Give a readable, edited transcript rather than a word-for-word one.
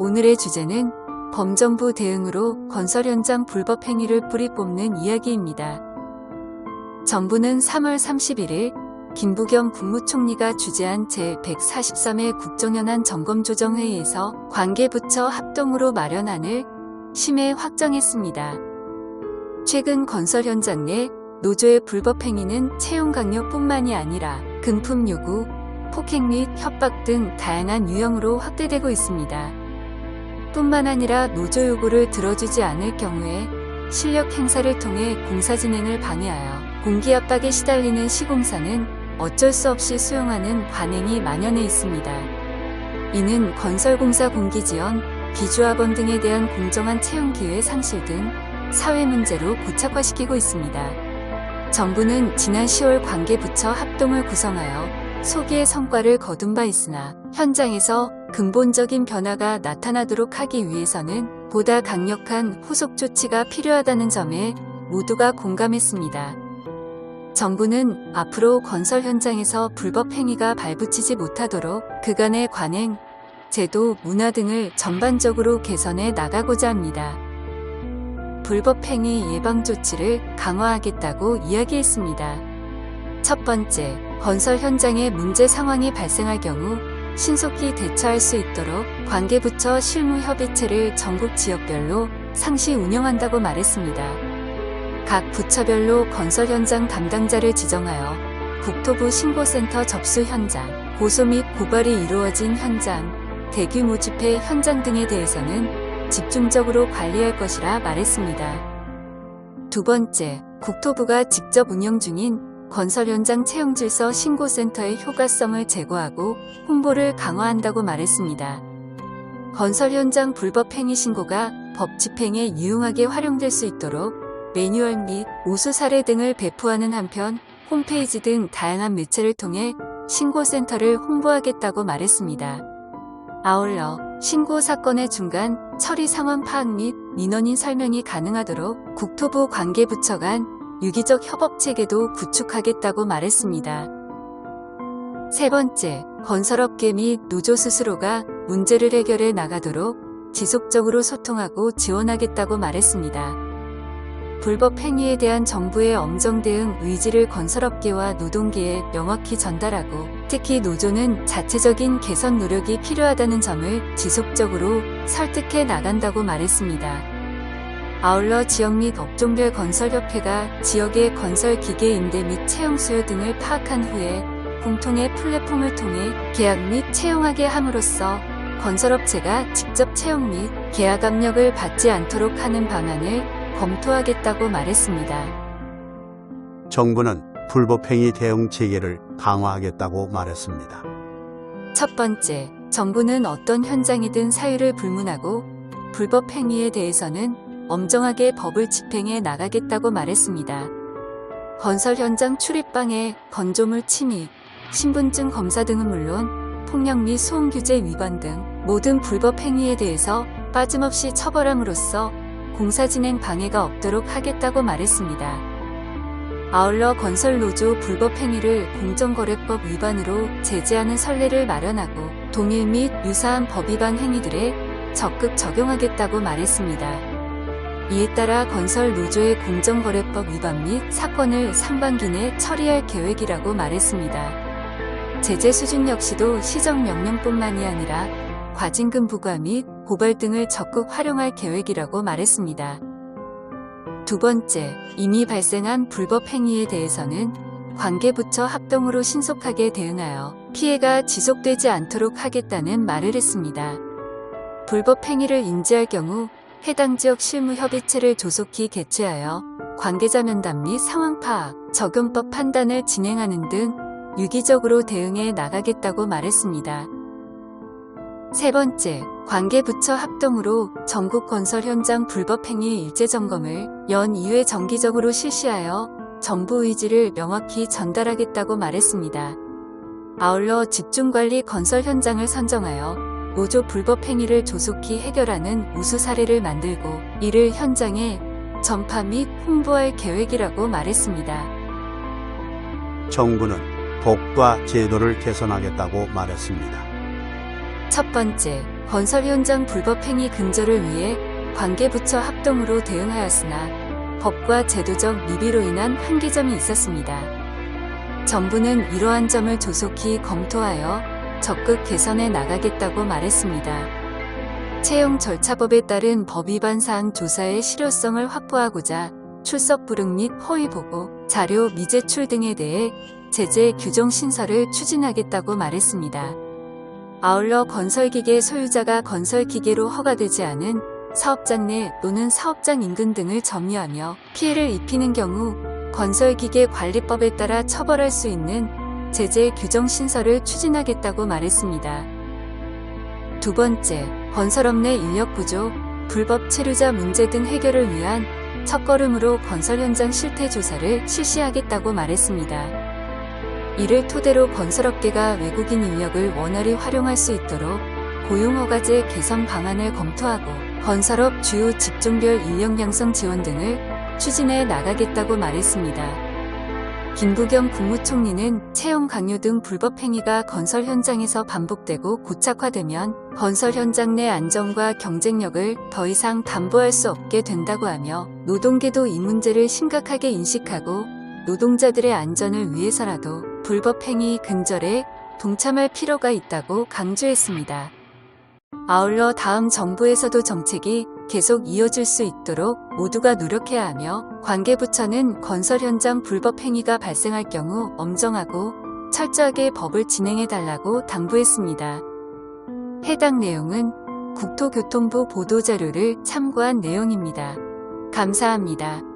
오늘의 주제는 범정부 대응으로 건설 현장 불법 행위를 뿌리 뽑는 이야기입니다. 정부는 3월 31일 김부겸 국무총리가 주재한 제143회 국정연한 점검조정회의에서 관계부처 합동으로 마련안을 심의 확정했습니다. 최근 건설 현장 내 노조의 불법 행위는 채용 강요뿐만이 아니라 금품 요구, 폭행 및 협박 등 다양한 유형으로 확대되고 있습니다. 뿐만 아니라 노조 요구를 들어주지 않을 경우에 실력 행사를 통해 공사 진행을 방해하여 공기 압박에 시달리는 시공사는 어쩔 수 없이 수용하는 관행이 만연해 있습니다. 이는 건설공사 공기지원, 비주합원 등에 대한 공정한 채용 기회 상실 등 사회 문제로 고착화시키고 있습니다. 정부는 지난 10월 관계부처 합동을 구성하여 소기의 성과를 거둔 바 있으나 현장에서 근본적인 변화가 나타나도록 하기 위해서는 보다 강력한 후속 조치가 필요하다는 점에 모두가 공감했습니다. 정부는 앞으로 건설 현장에서 불법 행위가 발붙이지 못하도록 그간의 관행, 제도, 문화 등을 전반적으로 개선해 나가고자 합니다. 불법 행위 예방 조치를 강화하겠다고 이야기했습니다. 첫 번째, 건설 현장에 문제 상황이 발생할 경우 신속히 대처할 수 있도록 관계부처 실무협의체를 전국 지역별로 상시 운영한다고 말했습니다. 각 부처별로 건설 현장 담당자를 지정하여 국토부 신고센터 접수 현장, 고소 및 고발이 이루어진 현장, 대규모 집회 현장 등에 대해서는 집중적으로 관리할 것이라 말했습니다. 두 번째, 국토부가 직접 운영 중인 건설 현장 채용 질서 신고센터의 효과성을 제고하고 홍보를 강화한다고 말했습니다. 건설 현장 불법 행위 신고가 법 집행에 유용하게 활용될 수 있도록 매뉴얼 및 우수 사례 등을 배포하는 한편 홈페이지 등 다양한 매체를 통해 신고센터를 홍보하겠다고 말했습니다. 아울러 신고 사건의 중간 처리 상황 파악 및 민원인 설명이 가능하도록 국토부 관계부처 간 유기적 협업 체계도 구축하겠다고 말했습니다. 세 번째, 건설업계 및 노조 스스로가 문제를 해결해 나가도록 지속적으로 소통하고 지원하겠다고 말했습니다. 불법 행위에 대한 정부의 엄정 대응 의지를 건설업계와 노동계에 명확히 전달하고 특히 노조는 자체적인 개선 노력이 필요하다는 점을 지속적으로 설득해 나간다고 말했습니다. 아울러 지역 및 업종별 건설협회가 지역의 건설 기계 임대 및 채용 수요 등을 파악한 후에 공통의 플랫폼을 통해 계약 및 채용하게 함으로써 건설업체가 직접 채용 및 계약 압력을 받지 않도록 하는 방안을 검토하겠다고 말했습니다. 정부는 불법행위 대응 체계를 강화하겠다고 말했습니다. 첫 번째, 정부는 어떤 현장이든 사유를 불문하고 불법 행위에 대해서는 엄정하게 법을 집행해 나가겠다고 말했습니다. 건설 현장 출입방해, 건조물 침입, 신분증 검사 등은 물론 폭력 및 소음 규제 위반 등 모든 불법 행위에 대해서 빠짐없이 처벌함으로써 공사 진행 방해가 없도록 하겠다고 말했습니다. 아울러 건설 노조 불법 행위를 공정거래법 위반으로 제재하는 선례를 마련하고 동일 및 유사한 법 위반 행위들에 적극 적용하겠다고 말했습니다. 이에 따라 건설 노조의 공정거래법 위반 및 사건을 상반기 내 처리할 계획이라고 말했습니다. 제재 수준 역시도 시정명령뿐만이 아니라 과징금 부과 및 고발 등을 적극 활용할 계획이라고 말했습니다. 두 번째, 이미 발생한 불법 행위에 대해서는 관계부처 합동으로 신속하게 대응하여 피해가 지속되지 않도록 하겠다는 말을 했습니다. 불법 행위를 인지할 경우 해당 지역 실무협의체를 조속히 개최하여 관계자 면담 및 상황 파악, 적용법 판단을 진행하는 등 유기적으로 대응해 나가겠다고 말했습니다. 세 번째, 관계부처 합동으로 전국 건설 현장 불법 행위 일제 점검을 연 2회 정기적으로 실시하여 정부 의지를 명확히 전달하겠다고 말했습니다. 아울러 집중관리 건설 현장을 선정하여 노조 불법 행위를 조속히 해결하는 우수 사례를 만들고 이를 현장에 전파 및 홍보할 계획이라고 말했습니다. 정부는 법과 제도를 개선하겠다고 말했습니다. 첫 번째, 건설 현장 불법행위 근절을 위해 관계부처 합동으로 대응하였으나 법과 제도적 미비로 인한 한계점이 있었습니다. 정부는 이러한 점을 조속히 검토하여 적극 개선해 나가겠다고 말했습니다. 채용 절차법에 따른 법 위반 사항 조사의 실효성을 확보하고자 출석 불응 및 허위 보고, 자료 미제출 등에 대해 제재 규정 신설을 추진하겠다고 말했습니다. 아울러 건설기계 소유자가 건설기계로 허가되지 않은 사업장 내 또는 사업장 인근 등을 점유하며 피해를 입히는 경우 건설기계관리법에 따라 처벌할 수 있는 제재 규정 신설을 추진하겠다고 말했습니다. 두 번째, 건설업 내 인력 부족, 불법 체류자 문제 등 해결을 위한 첫걸음으로 건설 현장 실태 조사를 실시하겠다고 말했습니다. 이를 토대로 건설업계가 외국인 인력을 원활히 활용할 수 있도록 고용허가제 개선 방안을 검토하고 건설업 주요 직종별 인력 양성 지원 등을 추진해 나가겠다고 말했습니다. 김부겸 국무총리는 채용 강요 등 불법 행위가 건설 현장에서 반복되고 고착화되면 건설 현장 내 안전과 경쟁력을 더 이상 담보할 수 없게 된다고 하며 노동계도 이 문제를 심각하게 인식하고 노동자들의 안전을 위해서라도 불법 행위 근절에 동참할 필요가 있다고 강조했습니다. 아울러 다음 정부에서도 정책이 계속 이어질 수 있도록 모두가 노력해야 하며 관계부처는 건설 현장 불법 행위가 발생할 경우 엄정하고 철저하게 법을 진행해달라고 당부했습니다. 해당 내용은 국토교통부 보도자료를 참고한 내용입니다. 감사합니다.